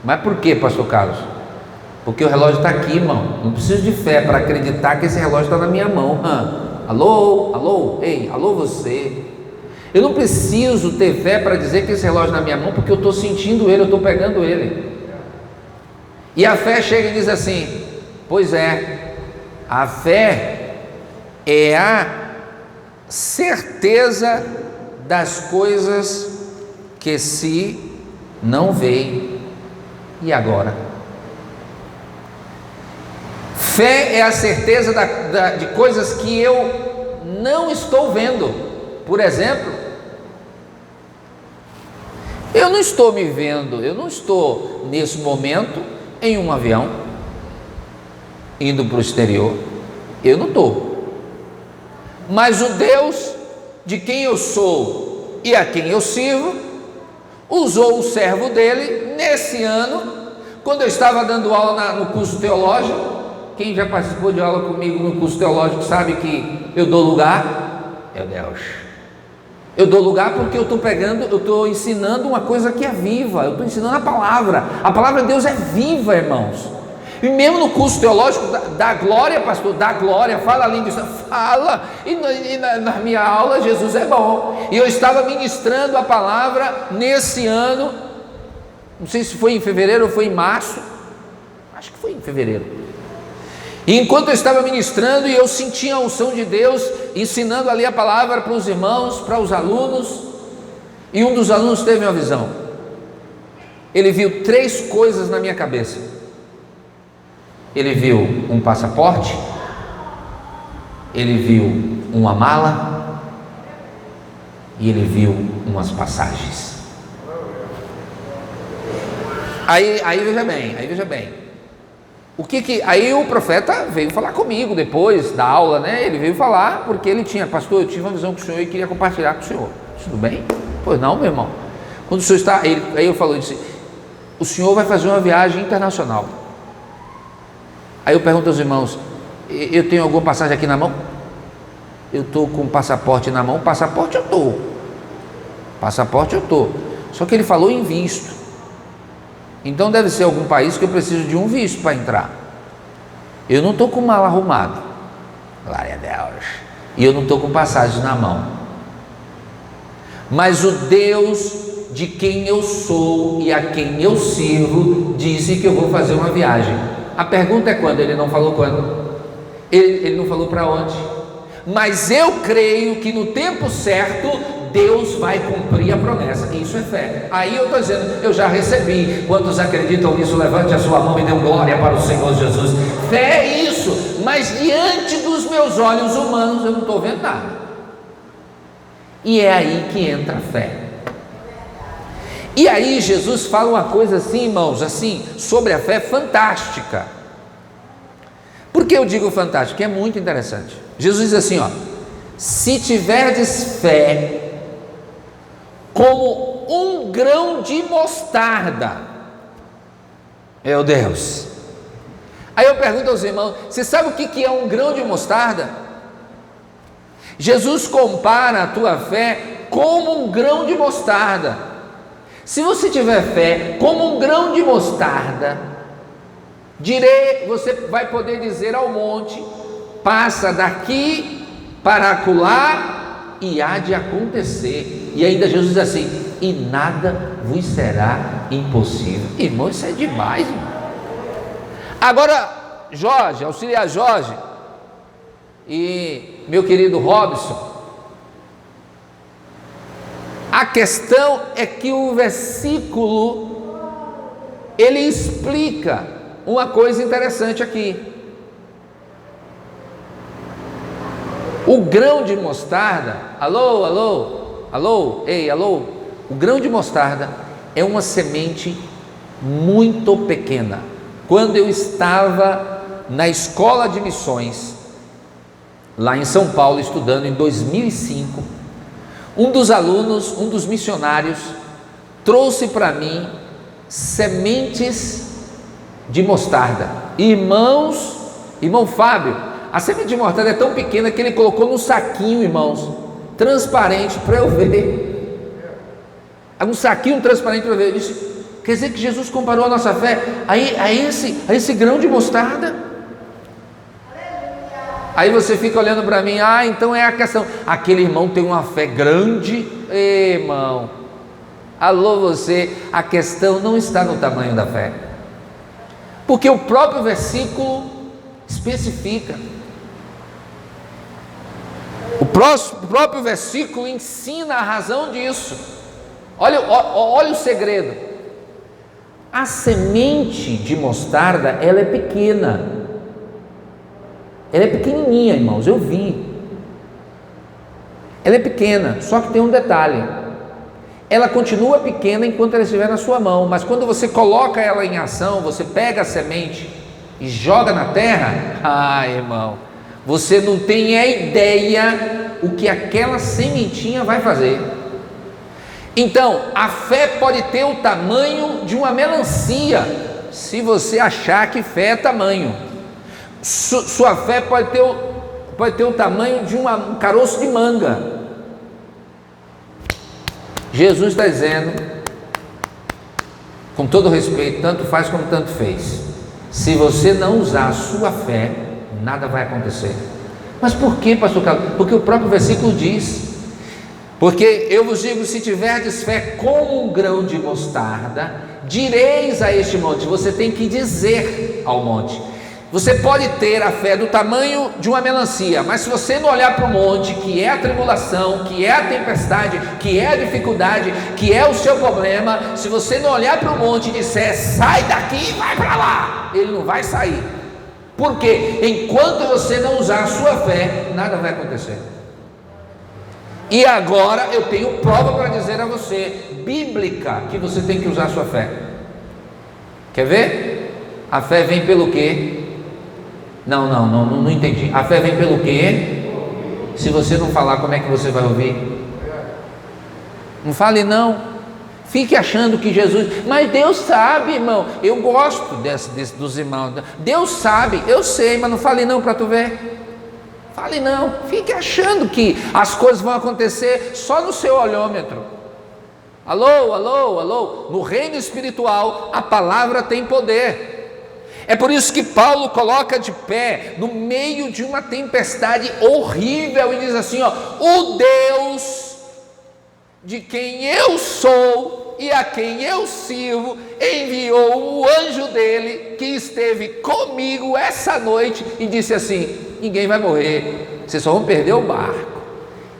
Mas por quê, pastor Carlos? Porque o relógio está aqui, irmão. Não preciso de fé para acreditar que esse relógio está na minha mão. Alô, alô, ei, alô você. Eu não preciso ter fé para dizer que esse relógio está na minha mão, porque eu estou sentindo ele, eu estou pegando ele. E a fé chega e diz assim: pois é, a fé é a certeza das coisas que se não veem. E agora? Fé é a certeza de coisas que eu não estou vendo. Por exemplo, eu não estou me vendo, eu não estou nesse momento em um avião indo para o exterior. Eu não estou. Mas o Deus de quem eu sou e a quem eu sirvo usou o servo dele nesse ano, quando eu estava dando aula no curso teológico. Quem já participou de aula comigo no curso teológico sabe que eu dou lugar. Meu Deus, eu dou lugar porque eu estou ensinando uma coisa que é viva. Eu estou ensinando a palavra de Deus é viva, irmãos. E mesmo no curso teológico, dá glória, pastor, dá glória, fala a língua, fala. E na minha aula, Jesus é bom. E eu estava ministrando a palavra nesse ano, não sei se foi em fevereiro ou foi em março, acho que foi em fevereiro. E enquanto eu estava ministrando, e eu sentia a unção de Deus, ensinando ali a palavra para os irmãos, para os alunos, e um dos alunos teve uma visão. Ele viu 3 coisas na minha cabeça. Ele viu um passaporte, ele viu uma mala, e ele viu umas passagens. Aí veja bem. Aí o profeta veio falar comigo depois da aula, né? Ele veio falar porque ele tinha: pastor, eu tive uma visão com o senhor e queria compartilhar com o senhor. Tudo bem? Pois não, meu irmão. Quando o senhor está, aí eu falei, disse: o senhor vai fazer uma viagem internacional. Aí eu pergunto aos irmãos: eu tenho alguma passagem aqui na mão? Eu estou com o passaporte na mão. Passaporte eu estou. Só que ele falou em visto. Então deve ser algum país que eu preciso de um visto para entrar. Eu não estou com mala arrumada, glória a Deus, e eu não estou com passagem na mão. Mas o Deus de quem eu sou e a quem eu sirvo disse que eu vou fazer uma viagem. A pergunta é quando? Ele não falou quando, ele não falou para onde. Mas eu creio que no tempo certo Deus vai cumprir a promessa. Isso é fé. Aí eu estou dizendo: eu já recebi. Quantos acreditam nisso? Levante a sua mão e dê glória para o Senhor Jesus. Fé é isso. Mas diante dos meus olhos humanos eu não estou vendo nada. E é aí que entra a fé. E aí Jesus fala uma coisa assim, irmãos, assim, sobre a fé, fantástica. Por que eu digo fantástico? É muito interessante. Jesus diz assim, ó: se tiverdes fé como um grão de mostarda. Meu Deus. Aí eu pergunto aos irmãos: você sabe o que é um grão de mostarda? Jesus compara a tua fé como um grão de mostarda. Se você tiver fé como um grão de mostarda, você vai poder dizer ao monte: passa daqui para acolá, e há de acontecer. E ainda Jesus diz assim: e nada vos será impossível. Irmão, isso é demais, irmão. Agora, Jorge, auxiliar Jorge e meu querido Robson, a questão é que o versículo ele explica uma coisa interessante aqui. O grão de mostarda, o grão de mostarda é uma semente muito pequena. Quando eu estava na escola de missões, lá em São Paulo, estudando em 2005, um dos alunos, um dos missionários, trouxe para mim sementes de mostarda. Irmão Fábio, a semente de mostarda é tão pequena que ele colocou num saquinho, irmãos, transparente para eu ver. Um saquinho transparente para eu ver. Eu disse: Quer dizer que Jesus comparou a nossa fé a esse grão de mostarda? Aí você fica olhando para mim, então é a questão, aquele irmão tem uma fé grande. Ei, irmão, alô você, a questão não está no tamanho da fé, porque o próprio versículo especifica, o próprio versículo ensina a razão disso. Olha o segredo. A semente de mostarda, ela é pequena, ela é pequenininha, irmãos, eu vi, ela é pequena, só que tem um detalhe, ela continua pequena enquanto ela estiver na sua mão, mas quando você coloca ela em ação, você pega a semente e joga na terra, irmão, você não tem a ideia o que aquela sementinha vai fazer. Então, a fé pode ter o tamanho de uma melancia, se você achar que fé é tamanho. Sua fé pode ter o tamanho de um caroço de manga. Jesus está dizendo, com todo respeito, tanto faz como tanto fez. Se você não usar a sua fé, nada vai acontecer. Mas por que, pastor Carlos? Porque o próprio versículo diz: porque eu vos digo, se tiverdes fé como um grão de mostarda, direis a este monte. Você tem que dizer ao monte. Você pode ter a fé do tamanho de uma melancia, mas se você não olhar para o monte, que é a tribulação, que é a tempestade, que é a dificuldade, que é o seu problema, se você não olhar para o monte e disser, sai daqui e vai para lá, ele não vai sair. Por quê? Enquanto você não usar a sua fé, nada vai acontecer. E agora eu tenho prova para dizer a você, bíblica, que você tem que usar a sua fé. Quer ver? A fé vem pelo quê? Não entendi. A fé vem pelo quê? Se você não falar, como é que você vai ouvir? Não fale não. Fique achando que Jesus... Mas Deus sabe, irmão. Eu gosto dos irmãos. Deus sabe, eu sei, mas não fale não para tu ver. Fale não. Fique achando que as coisas vão acontecer só no seu olhômetro. Alô. No reino espiritual, a palavra tem poder. É por isso que Paulo coloca de pé no meio de uma tempestade horrível e diz assim, o Deus de quem eu sou e a quem eu sirvo enviou o anjo dele que esteve comigo essa noite e disse assim, ninguém vai morrer, vocês só vão perder o barco.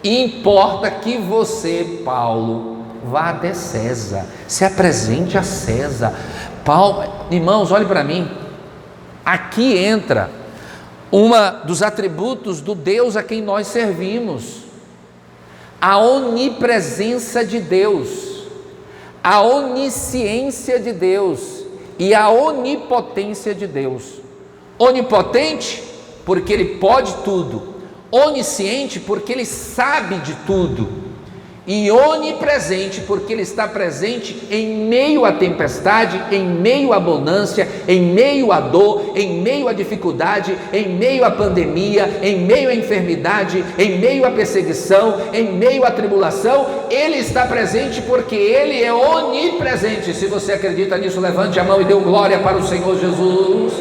Importa que você, Paulo, vá até César, se apresente a César. Paulo, irmãos, olhe para mim. Aqui entra dos atributos do Deus a quem nós servimos, a onipresença de Deus, a onisciência de Deus e a onipotência de Deus. Onipotente, porque Ele pode tudo, onisciente, porque Ele sabe de tudo, e onipresente, porque Ele está presente em meio à tempestade, em meio à bonança, em meio à dor, em meio à dificuldade, em meio à pandemia, em meio à enfermidade, em meio à perseguição, em meio à tribulação. Ele está presente porque Ele é onipresente. Se você acredita nisso, levante a mão e dê glória para o Senhor Jesus.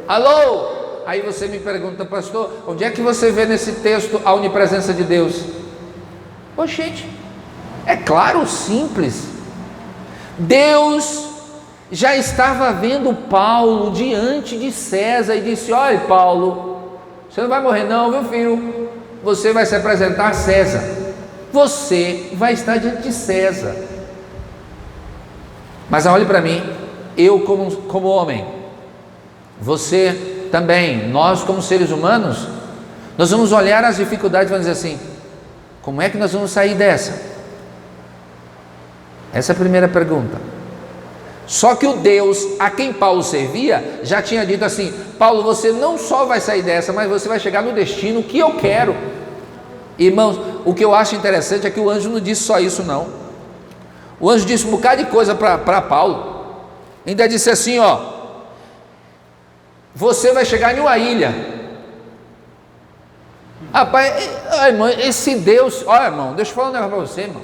Alô? Aí você me pergunta, pastor, onde é que você vê nesse texto a onipresença de Deus? Gente, é claro, simples. Deus já estava vendo Paulo diante de César e disse, olha Paulo, você não vai morrer não, viu filho? Você vai se apresentar a César, você vai estar diante de César. Mas olhe para mim, eu como homem, você também, nós como seres humanos, nós vamos olhar as dificuldades e vamos dizer assim, como é que nós vamos sair dessa? Essa é a primeira pergunta. Só que o Deus a quem Paulo servia já tinha dito assim, Paulo, você não só vai sair dessa, mas você vai chegar no destino que eu quero. Irmãos, o que eu acho interessante é que o anjo não disse só isso não. O anjo disse um bocado de coisa para Paulo. Ainda disse assim, você vai chegar em uma ilha. Rapaz, irmão, esse Deus, olha irmão, deixa eu falar um negócio para você, irmão.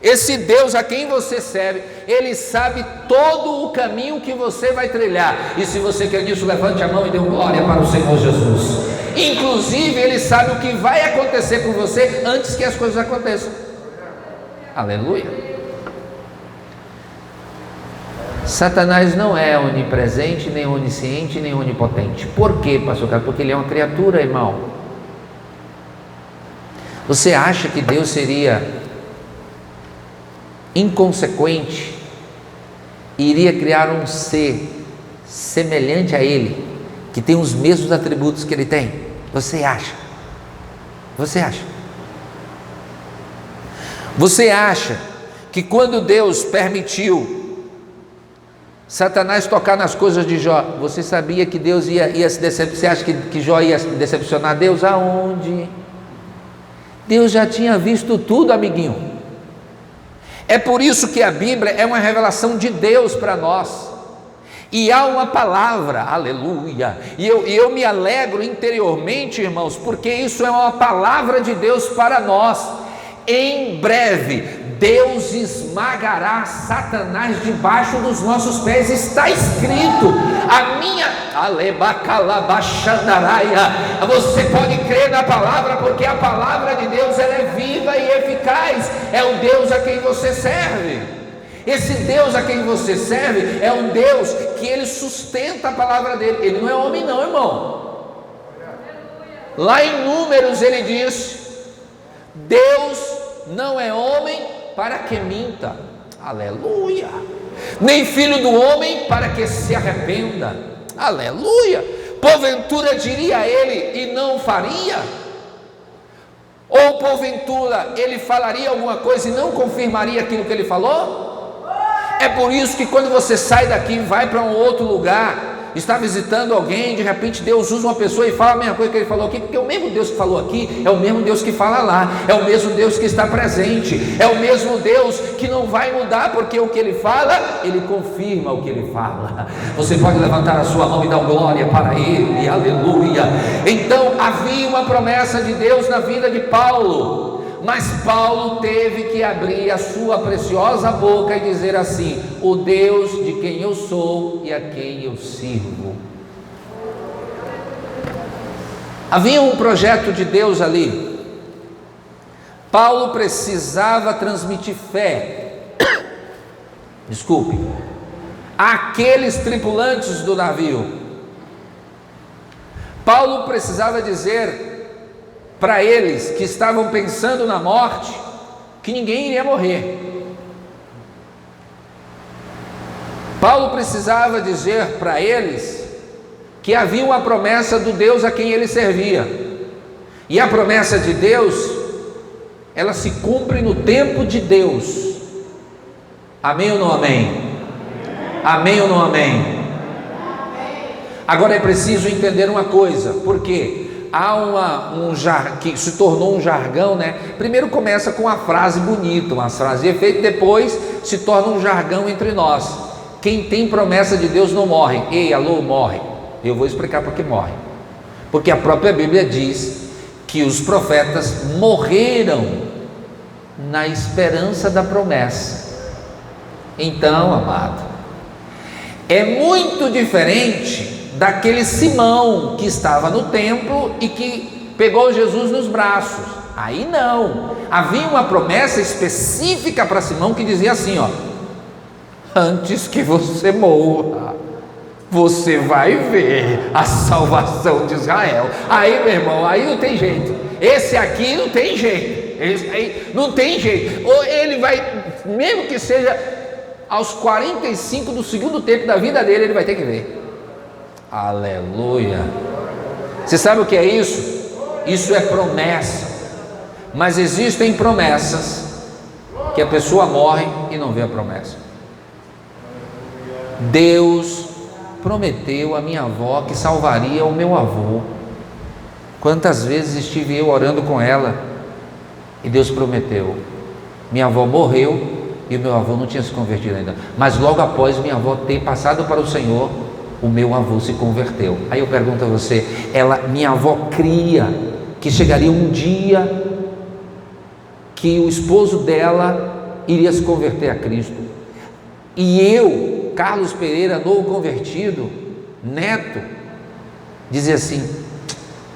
Esse Deus a quem você serve, Ele sabe todo o caminho que você vai trilhar. E se você quer disso, levante a mão e dê glória para o Senhor Jesus. Inclusive, Ele sabe o que vai acontecer com você antes que as coisas aconteçam. Aleluia. Satanás não é onipresente, nem onisciente, nem onipotente. Por quê, pastor Carlos? Porque ele é uma criatura, irmão. Você acha que Deus seria inconsequente e iria criar um ser semelhante a Ele, que tem os mesmos atributos que Ele tem? Você acha? Você acha? Você acha que quando Deus permitiu Satanás tocar nas coisas de Jó, você sabia que Deus ia se decepcionar? Você acha que Jó ia decepcionar Deus? Aonde? Deus já tinha visto tudo, amiguinho. É por isso que a Bíblia é uma revelação de Deus para nós. E há uma palavra, aleluia. E eu me alegro interiormente, irmãos, porque isso é uma palavra de Deus para nós. Em breve Deus esmagará Satanás debaixo dos nossos pés. Está escrito. A minha você pode crer na palavra, porque a palavra de Deus ela é viva e eficaz. É o Deus a quem você serve. Esse Deus a quem você serve é um Deus que Ele sustenta a palavra dele. Ele não é homem não, irmão. Lá em Números ele diz: Deus não é homem para que minta, aleluia, nem filho do homem para que se arrependa, aleluia. Porventura diria ele e não faria? Ou porventura ele falaria alguma coisa e não confirmaria aquilo que ele falou? É por isso que quando você sai daqui e vai para um outro lugar, está visitando alguém, de repente Deus usa uma pessoa e fala a mesma coisa que ele falou aqui, porque o mesmo Deus que falou aqui é o mesmo Deus que fala lá, é o mesmo Deus que está presente, é o mesmo Deus que não vai mudar, porque o que ele fala, ele confirma o que ele fala. Você pode levantar a sua mão e dar glória para ele, aleluia. Então havia uma promessa de Deus na vida de Paulo, mas Paulo teve que abrir a sua preciosa boca e dizer assim: o Deus de quem eu sou e a quem eu sirvo. Havia um projeto de Deus ali. Paulo precisava transmitir fé, desculpe, àqueles tripulantes do navio. Paulo precisava dizer para eles que estavam pensando na morte, que ninguém iria morrer. Paulo precisava dizer para eles que havia uma promessa do Deus a quem ele servia, e a promessa de Deus, ela se cumpre no tempo de Deus. Amém ou não amém? Amém ou não amém? Agora é preciso entender uma coisa, porque há que se tornou um jargão, né? Primeiro começa com uma frase bonita, uma frase de efeito, depois se torna um jargão entre nós. Quem tem promessa de Deus não morre. Ei, alô, morre. Eu vou explicar por que morre. Porque a própria Bíblia diz que os profetas morreram na esperança da promessa. Então, amado, é muito diferente daquele Simão que estava no templo e que pegou Jesus nos braços. Aí não, havia uma promessa específica para Simão que dizia assim, ó: antes que você morra, você vai ver a salvação de Israel. Aí, meu irmão, aí não tem jeito. Esse aqui não tem jeito. Esse aí não tem jeito. Ou ele vai, mesmo que seja aos 45 do segundo tempo da vida dele, ele vai ter que ver. Aleluia. Você sabe o que é isso? Isso é promessa. Mas existem promessas que a pessoa morre e não vê a promessa. Deus prometeu à minha avó que salvaria o meu avô. Quantas vezes estive eu orando com ela e Deus prometeu. Minha avó morreu e o meu avô não tinha se convertido ainda, mas logo após minha avó ter passado para o Senhor, o meu avô se converteu. Aí eu pergunto a você, minha avó cria que chegaria um dia que o esposo dela iria se converter a Cristo. E eu, Carlos Pereira, novo convertido, neto, dizia assim: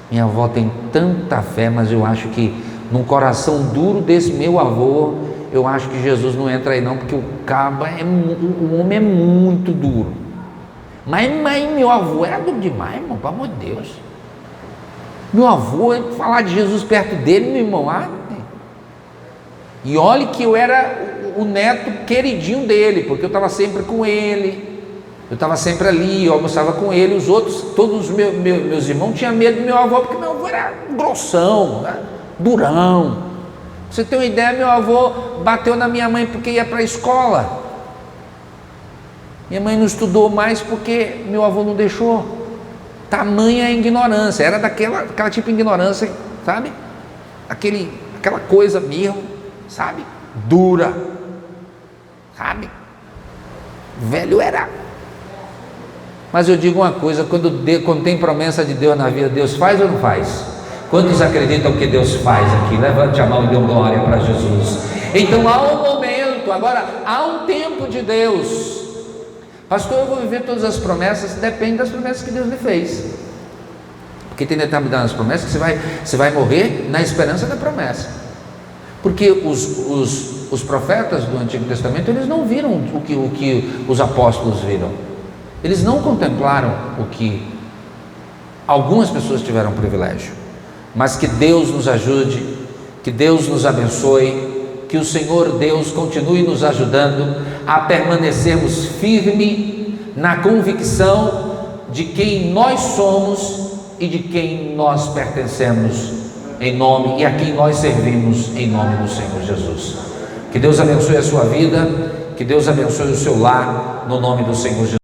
minha avó tem tanta fé, mas eu acho que num coração duro desse meu avô, eu acho que Jesus não entra aí não, porque o homem é muito duro. Mas meu avô era duro demais, irmão, pelo amor de Deus. Meu avô, falar de Jesus perto dele, meu irmão, e olhe que eu era o neto queridinho dele, porque eu estava sempre com ele, eu estava sempre ali, eu almoçava com ele. Os outros, todos os meus irmãos tinham medo do meu avô, porque meu avô era grossão, né? Durão. Pra você ter uma ideia, meu avô bateu na minha mãe porque ia para a escola. Minha mãe não estudou mais porque meu avô não deixou. Tamanha ignorância, era daquela tipo de ignorância, sabe? Aquela coisa mesmo, sabe? Dura, sabe? Velho era. Mas eu digo uma coisa: quando tem promessa de Deus na vida, Deus faz ou não faz? Quantos acreditam que Deus faz aqui? Levante a mão e dê glória para Jesus. Então há um momento, agora há um tempo de Deus. Pastor, eu vou viver todas as promessas? Depende das promessas que Deus lhe fez. Porque tem determinadas promessas que você vai morrer na esperança da promessa. Porque os profetas do Antigo Testamento, eles não viram o que os apóstolos viram. Eles não contemplaram o que algumas pessoas tiveram privilégio. Mas que Deus nos ajude, que Deus nos abençoe, que o Senhor Deus continue nos ajudando a permanecermos firmes na convicção de quem nós somos e de quem nós pertencemos em nome, e a quem nós servimos em nome do Senhor Jesus. Que Deus abençoe a sua vida, que Deus abençoe o seu lar, no nome do Senhor Jesus.